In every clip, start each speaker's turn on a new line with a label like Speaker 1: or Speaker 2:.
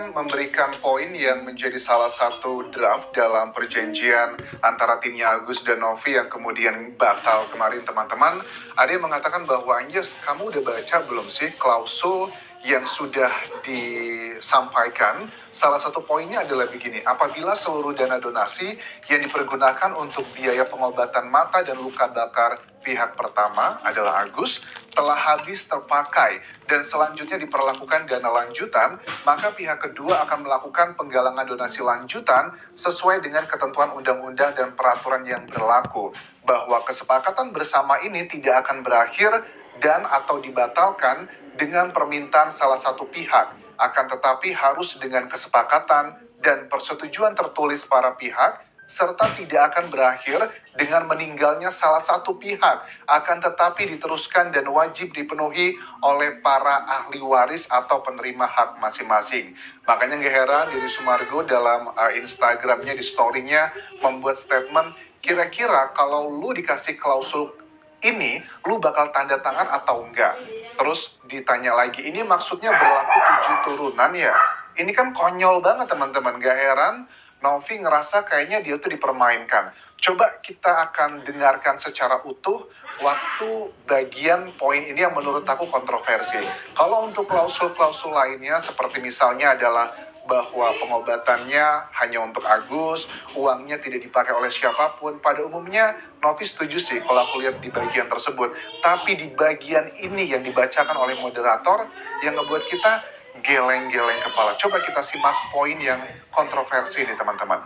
Speaker 1: kan memberikan poin yang menjadi salah satu draft dalam perjanjian antara timnya Agus dan Novi yang kemudian batal kemarin teman-teman. Ada yang mengatakan bahwa Anjas, kamu udah baca belum sih klausul yang sudah disampaikan? Salah satu poinnya adalah begini, apabila seluruh dana donasi yang dipergunakan untuk biaya pengobatan mata dan luka bakar pihak pertama adalah Agus telah habis terpakai dan selanjutnya diperlakukan dana lanjutan, maka pihak kedua akan melakukan penggalangan donasi lanjutan sesuai dengan ketentuan undang-undang dan peraturan yang berlaku, bahwa kesepakatan bersama ini tidak akan berakhir dan atau dibatalkan dengan permintaan salah satu pihak, akan tetapi harus dengan kesepakatan dan persetujuan tertulis para pihak, serta tidak akan berakhir dengan meninggalnya salah satu pihak, akan tetapi diteruskan dan wajib dipenuhi oleh para ahli waris atau penerima hak masing-masing. Makanya nggak heran Deddy Sumargo dalam Instagramnya, di story-nya membuat statement, kira-kira kalau lu dikasih klausul ini, lu bakal tanda tangan atau enggak? Terus ditanya lagi, ini maksudnya berlaku 7 turunan ya? Ini kan konyol banget teman-teman, gak heran Novi ngerasa kayaknya dia tuh dipermainkan. Coba kita akan dengarkan secara utuh waktu bagian poin ini yang menurut aku kontroversi. Kalau untuk klausul-klausul lainnya seperti misalnya adalah bahwa pengobatannya hanya untuk Agus, uangnya tidak dipakai oleh siapapun. Pada umumnya Novi setuju sih kalau aku lihat di bagian tersebut. Tapi di bagian ini yang dibacakan oleh moderator yang ngebuat kita geleng-geleng kepala. Coba kita simak poin yang kontroversi nih teman-teman.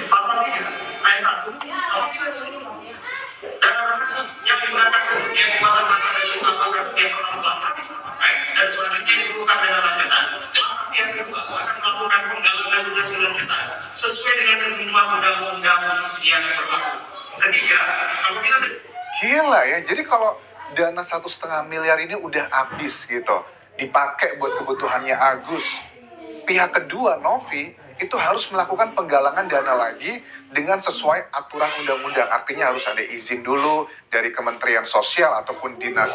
Speaker 2: Pasal 3 ayat 1, apabila seluruh dana donasi yang digunakan untuk biaya pengobatan mata dan luka bakar pihak pertama telah habis terpakai dan selanjutnya diperlukan dana lanjutan, maka pihak kedua akan melakukan penggalangan donasi lanjutan sesuai dengan ketentuan undang-undang yang berlaku. Ketiga, apabila
Speaker 1: gila ya, jadi kalau dana 1,5 miliar ini udah habis gitu, dipakai buat kebutuhannya Agus, pihak kedua Novi itu harus melakukan penggalangan dana lagi dengan sesuai aturan undang-undang. Artinya harus ada izin dulu dari Kementerian Sosial ataupun dinas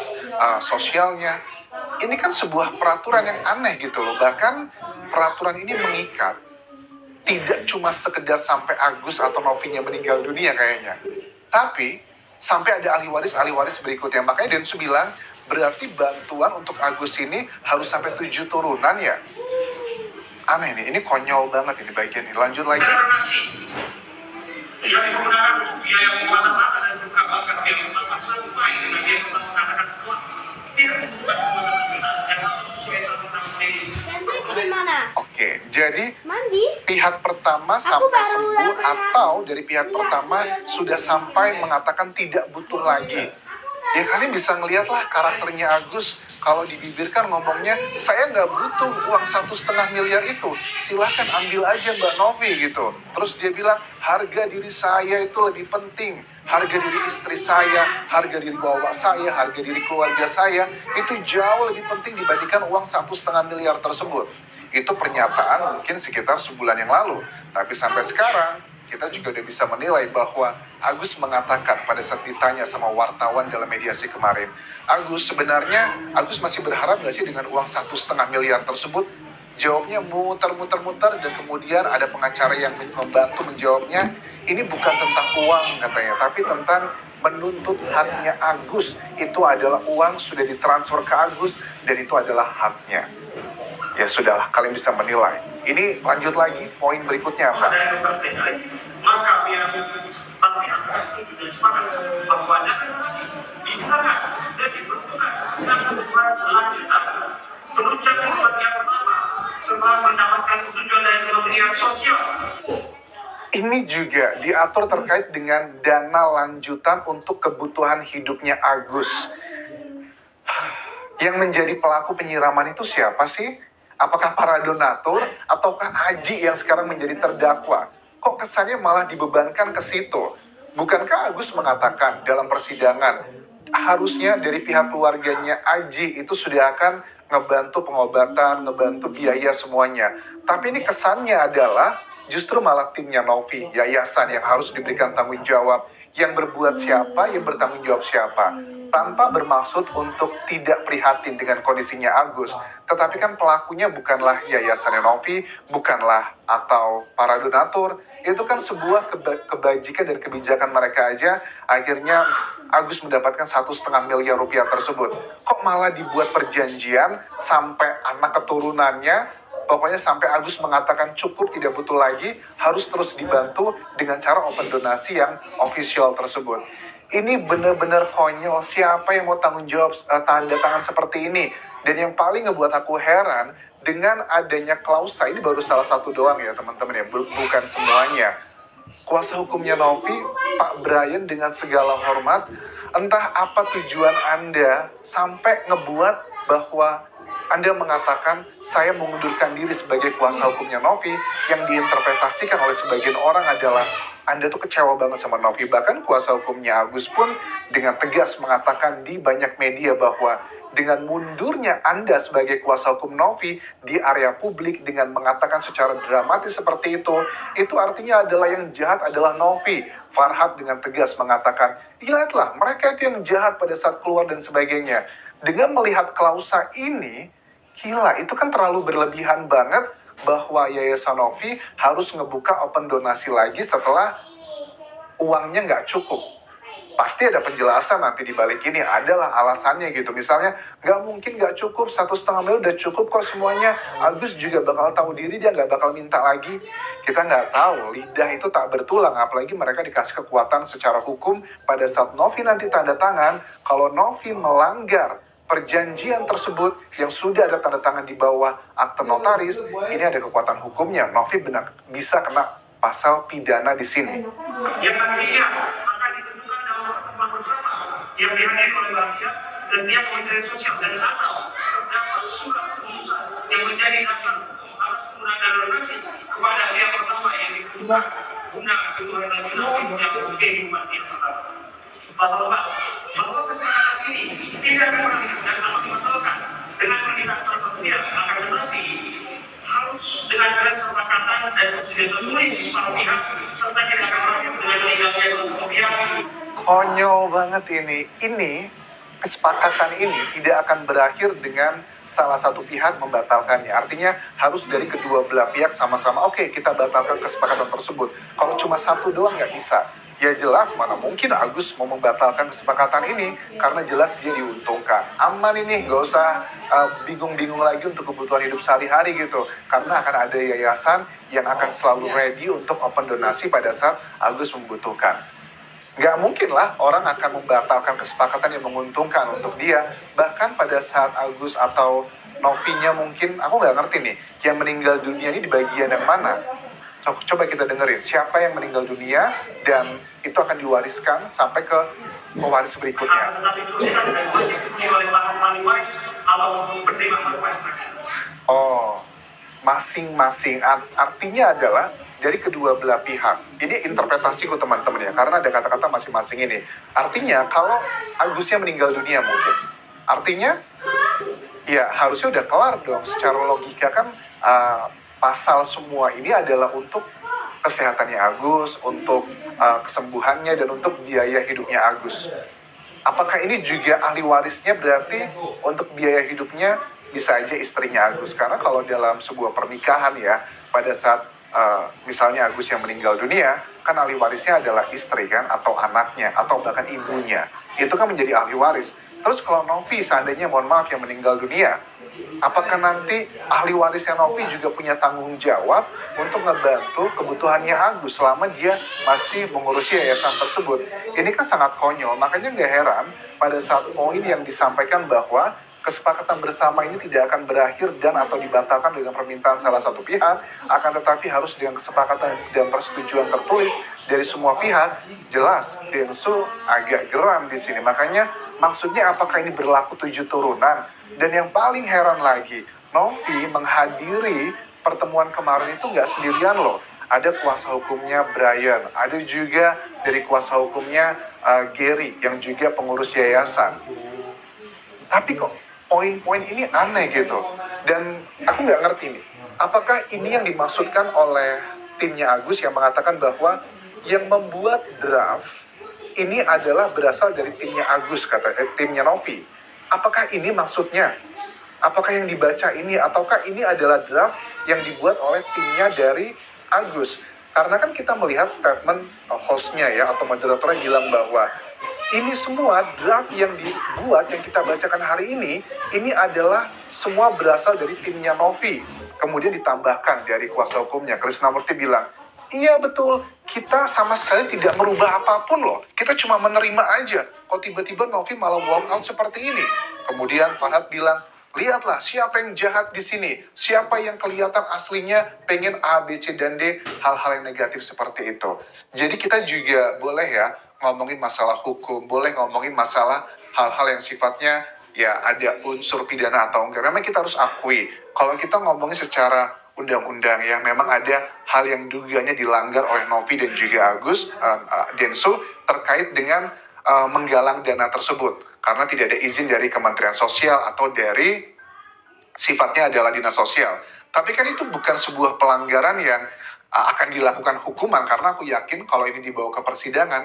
Speaker 1: sosialnya. Ini kan sebuah peraturan yang aneh gitu loh. Bahkan peraturan ini mengikat. Tidak cuma sekedar sampai Agus atau Novinya meninggal dunia kayaknya. Tapi sampai ada ahli waris berikutnya. Makanya Densu bilang berarti bantuan untuk Agus ini harus sampai 7 turunan ya. Aneh nih, ini konyol banget ini bagian ini. Lanjut lagi.
Speaker 2: donasi yang digunakan untuk biaya pengobatan mata dan luka bakar pihak pertama sesuai dengan biaya yang telah mengatakan telah tidak menggunakan pengobatan yang sesuai undang medis.
Speaker 1: Oke, jadi
Speaker 3: Mandi?
Speaker 1: pihak pertama sampai sembuh atau dari pihak pertama sudah sampai mengatakan tidak butuh lagi. Ya kalian bisa ngeliat lah karakternya Agus. Kalau di bibir kan ngomongnya, saya nggak butuh uang 1,5 miliar itu. Silahkan ambil aja Mbak Novi gitu. Terus dia bilang, harga diri saya itu lebih penting. Harga diri istri saya, harga diri bapak saya, harga diri keluarga saya, itu jauh lebih penting dibandingkan uang 1,5 miliar tersebut. Itu pernyataan mungkin sekitar sebulan yang lalu. Tapi sampai sekarang, kita juga udah bisa menilai bahwa Agus mengatakan pada saat ditanya sama wartawan dalam mediasi kemarin, Agus sebenarnya, Agus masih berharap nggak sih dengan uang 1,5 miliar tersebut? Jawabnya muter-muter dan kemudian ada pengacara yang membantu menjawabnya, ini bukan tentang uang katanya, tapi tentang menuntut haknya Agus. Itu adalah uang sudah ditransfer ke Agus dan itu adalah haknya. Ya sudahlah, kalian bisa menilai. Ini lanjut lagi, poin berikutnya apa?
Speaker 2: Dari dokter spesialis, maka pihak setuju dan sepakat bahwa dana donasi digunakan dan diperuntukkan untuk kebutuhan lanjutan penunjang kehidupan yang pertama setelah mendapatkan persetujuan dari Kementerian Sosial.
Speaker 1: Ini juga diatur terkait dengan dana lanjutan untuk kebutuhan hidupnya Agus. Yang menjadi pelaku penyiraman itu siapa sih? Apakah para donatur ataukah Aji yang sekarang menjadi terdakwa? Kok kesannya malah dibebankan ke situ? Bukankah Agus mengatakan dalam persidangan harusnya dari pihak keluarganya Aji itu sudah akan ngebantu pengobatan, ngebantu biaya semuanya. Tapi ini kesannya adalah justru malah timnya Novi, yayasan yang harus diberikan tanggung jawab. Yang berbuat siapa, yang bertanggung jawab siapa. Tanpa bermaksud untuk tidak prihatin dengan kondisinya Agus. Tetapi kan pelakunya bukanlah yayasan Novi, bukanlah atau para donatur. Itu kan sebuah kebajikan dan kebijakan mereka aja. Akhirnya Agus mendapatkan 1,5 miliar rupiah tersebut. Kok malah dibuat perjanjian sampai anak keturunannya, pokoknya sampai Agus mengatakan cukup, tidak butuh lagi, harus terus dibantu dengan cara open donasi yang official tersebut. Ini benar-benar konyol. Siapa yang mau tanggung jawab tanda tangan seperti ini? Dan yang paling ngebuat aku heran, dengan adanya klausa, ini baru salah satu doang ya teman-teman ya, bukan semuanya. Kuasa hukumnya Novi, Pak Brian, dengan segala hormat, entah apa tujuan Anda sampai ngebuat bahwa Anda mengatakan saya mengundurkan diri sebagai kuasa hukumnya Novi, yang diinterpretasikan oleh sebagian orang adalah Anda tuh kecewa banget sama Novi. Bahkan kuasa hukumnya Agus pun dengan tegas mengatakan di banyak media bahwa dengan mundurnya Anda sebagai kuasa hukum Novi di area publik dengan mengatakan secara dramatis seperti itu artinya adalah yang jahat adalah Novi. Farhad dengan tegas mengatakan, lihatlah mereka itu yang jahat pada saat keluar dan sebagainya. Dengan melihat klausa ini, gila, itu kan terlalu berlebihan banget bahwa Yayasan Novi harus ngebuka open donasi lagi setelah uangnya nggak cukup. Pasti ada penjelasan nanti di balik ini, adalah alasannya gitu. Misalnya, nggak mungkin nggak cukup, 1,5 miliar udah cukup kok semuanya. Agus juga bakal tahu diri, dia nggak bakal minta lagi. Kita nggak tahu, lidah itu tak bertulang. Apalagi mereka dikasih kekuatan secara hukum pada saat Novi nanti tanda tangan. Kalau Novi melanggar perjanjian tersebut yang sudah ada tanda tangan di bawah akte notaris, ini ada kekuatan hukumnya. Novi benar bisa kena pasal pidana di sini.
Speaker 2: Yang nantinya akan ditentukan dalam pertemuan bersama yang dihadiri oleh Rakyat dan pihak Kementerian Sosial, dan atau terdapat surat keputusan yang menjadi dasar atas penggunaan dana donasi kepada pihak pertama yang ditentukan guna kebutuhan lanjutan yang kehidupan yang pertama. Pasal 4, bahwa kesepakatan ini tidak dikurangi dan akan dibatalkan dengan permintaan salah satu pihak, akan tetapi harus dengan kesepakatan dan persetujuan tertulis para pihak, serta tidak akan berakhir dengan meninggalnya salah satu pihak.
Speaker 1: Konyol banget ini. Kesepakatan ini tidak akan berakhir dengan salah satu pihak membatalkannya. Artinya harus dari kedua belah pihak sama-sama, oke, kita batalkan kesepakatan tersebut. Kalau cuma satu doang nggak bisa. Ya jelas mana mungkin Agus mau membatalkan kesepakatan ini, karena jelas dia diuntungkan. Aman ini, gak usah bingung-bingung lagi untuk kebutuhan hidup sehari-hari gitu. Karena akan ada yayasan yang akan selalu ready untuk open donasi pada saat Agus membutuhkan. Gak mungkin lah orang akan membatalkan kesepakatan yang menguntungkan untuk dia. Bahkan pada saat Agus atau Novinya mungkin, aku gak ngerti nih, yang meninggal dunia ini di bagian yang mana. Coba kita dengerin siapa yang meninggal dunia, dan itu akan diwariskan sampai ke pewaris berikutnya.
Speaker 2: Tetapi teruskan dan wajib oleh para ahli waris atau penerima hak waris masing-masing.
Speaker 1: Oh, masing-masing. Artinya adalah dari kedua belah pihak. Ini interpretasiku teman-teman ya, karena ada kata-kata masing-masing ini. Artinya kalau Agusnya meninggal dunia mungkin, artinya ya harusnya udah kelar dong. Secara logika kan pasal semua ini adalah untuk kesehatannya Agus, untuk kesembuhannya, dan untuk biaya hidupnya Agus. Apakah ini juga ahli warisnya, berarti untuk biaya hidupnya bisa aja istrinya Agus? Karena kalau dalam sebuah pernikahan ya, pada saat misalnya Agus yang meninggal dunia, kan ahli warisnya adalah istri kan, atau anaknya, atau bahkan ibunya. Itu kan menjadi ahli waris. Terus kalau Novi seandainya, mohon maaf, yang meninggal dunia, apakah nanti ahli warisnya Novi juga punya tanggung jawab untuk ngebantu kebutuhannya Agus selama dia masih mengurusi yayasan tersebut? Ini kan sangat konyol. Makanya nggak heran pada saat poin yang disampaikan bahwa kesepakatan bersama ini tidak akan berakhir dan atau dibatalkan dengan permintaan salah satu pihak, akan tetapi harus dengan kesepakatan dan persetujuan tertulis dari semua pihak. Jelas Densu agak geram di sini. Makanya maksudnya apakah ini berlaku 7 turunan? Dan yang paling heran lagi, Novi menghadiri pertemuan kemarin itu nggak sendirian loh. Ada kuasa hukumnya Brian, ada juga dari kuasa hukumnya Gary yang juga pengurus yayasan. Tapi kok poin-poin ini aneh gitu. Dan aku nggak ngerti nih, apakah ini yang dimaksudkan oleh timnya Agus yang mengatakan bahwa yang membuat draft ini adalah berasal dari timnya Agus, timnya Novi. Apakah ini maksudnya? Apakah yang dibaca ini, ataukah ini adalah draft yang dibuat oleh timnya dari Agus? Karena kan kita melihat statement hostnya ya, atau moderatornya bilang bahwa ini semua draft yang dibuat, yang kita bacakan hari ini adalah semua berasal dari timnya Novi. Kemudian ditambahkan dari kuasa hukumnya, Krisnamurti bilang, iya betul, kita sama sekali tidak merubah apapun loh. Kita cuma menerima aja. Kok tiba-tiba Novi malah walk out seperti ini? Kemudian Farhad bilang, lihatlah siapa yang jahat di sini. Siapa yang kelihatan aslinya pengen A, B, C, dan D. Hal-hal yang negatif seperti itu. Jadi kita juga boleh ya ngomongin masalah hukum. Boleh ngomongin masalah hal-hal yang sifatnya ya ada unsur pidana atau enggak. Memang kita harus akui, kalau kita ngomongin secara undang-undang ya, memang ada hal yang dugaannya dilanggar oleh Novi dan juga Agus, Densu, terkait dengan menggalang dana tersebut. Karena tidak ada izin dari Kementerian Sosial atau dari sifatnya adalah dinas sosial. Tapi kan itu bukan sebuah pelanggaran yang akan dilakukan hukuman, karena aku yakin kalau ini dibawa ke persidangan,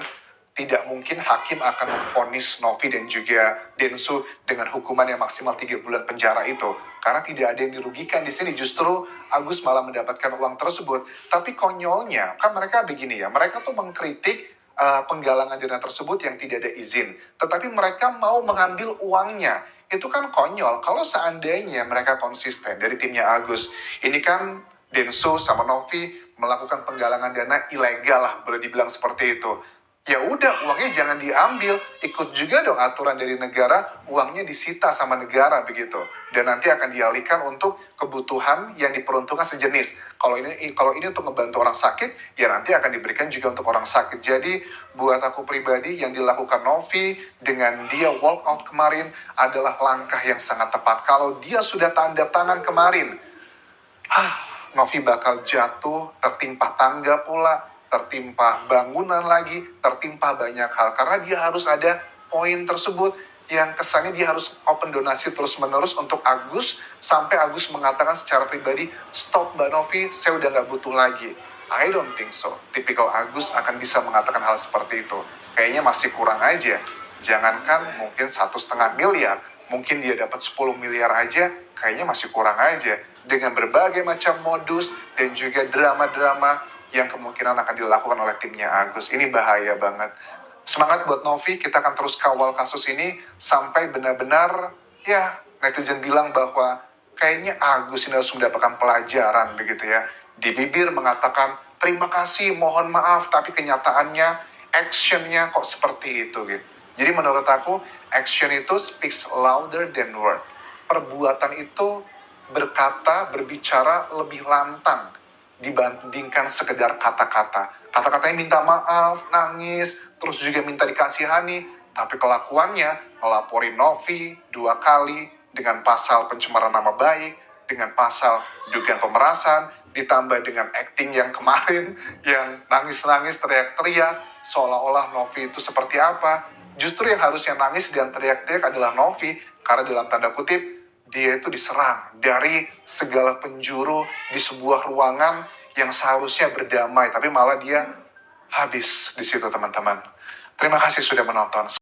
Speaker 1: tidak mungkin hakim akan memvonis Novi dan juga Densu dengan hukuman yang maksimal 3 bulan penjara itu. Karena tidak ada yang dirugikan di sini, justru Agus malah mendapatkan uang tersebut. Tapi konyolnya, kan mereka begini ya, mereka tuh mengkritik penggalangan dana tersebut yang tidak ada izin. Tetapi mereka mau mengambil uangnya. Itu kan konyol. Kalau seandainya mereka konsisten dari timnya Agus, ini kan Densu sama Novi melakukan penggalangan dana ilegal lah, boleh dibilang seperti itu. Ya udah, uangnya jangan diambil, ikut juga dong aturan dari negara, uangnya disita sama negara begitu, dan nanti akan dialihkan untuk kebutuhan yang diperuntukkan sejenis. Kalau ini untuk membantu orang sakit, ya nanti akan diberikan juga untuk orang sakit. Jadi buat aku pribadi, yang dilakukan Novi dengan dia walk out kemarin adalah langkah yang sangat tepat. Kalau dia sudah tanda tangan kemarin, Novi bakal jatuh, tertimpa tangga pula, tertimpa bangunan lagi, tertimpa banyak hal. Karena dia harus ada poin tersebut yang kesannya dia harus open donasi terus-menerus untuk Agus, sampai Agus mengatakan secara pribadi, stop Mbak Novi, saya udah nggak butuh lagi. I don't think so. Tipikal Agus akan bisa mengatakan hal seperti itu. Kayaknya masih kurang aja. Jangankan mungkin 1,5 miliar, mungkin dia dapat 10 miliar aja, kayaknya masih kurang aja. Dengan berbagai macam modus dan juga drama-drama yang kemungkinan akan dilakukan oleh timnya Agus. Ini bahaya banget. Semangat buat Novi, kita akan terus kawal kasus ini sampai benar-benar ya netizen bilang bahwa kayaknya Agus ini harus mendapatkan pelajaran begitu ya. Di bibir mengatakan terima kasih, mohon maaf, tapi kenyataannya actionnya kok seperti itu gitu. Jadi menurut aku action itu speaks louder than word. Perbuatan itu berbicara lebih lantang dibandingkan sekedar kata-kata. Kata-katanya minta maaf, nangis, terus juga minta dikasihani, tapi kelakuannya ngelaporin Novi 2 kali dengan pasal pencemaran nama baik, dengan pasal dugaan pemerasan, ditambah dengan acting yang kemarin, yang nangis-nangis, teriak-teriak, seolah-olah Novi itu seperti apa. Justru yang harusnya nangis dan teriak-teriak adalah Novi, karena dalam tanda kutip, dia itu diserang dari segala penjuru di sebuah ruangan yang seharusnya berdamai, tapi malah dia habis di situ, teman-teman. Terima kasih sudah menonton.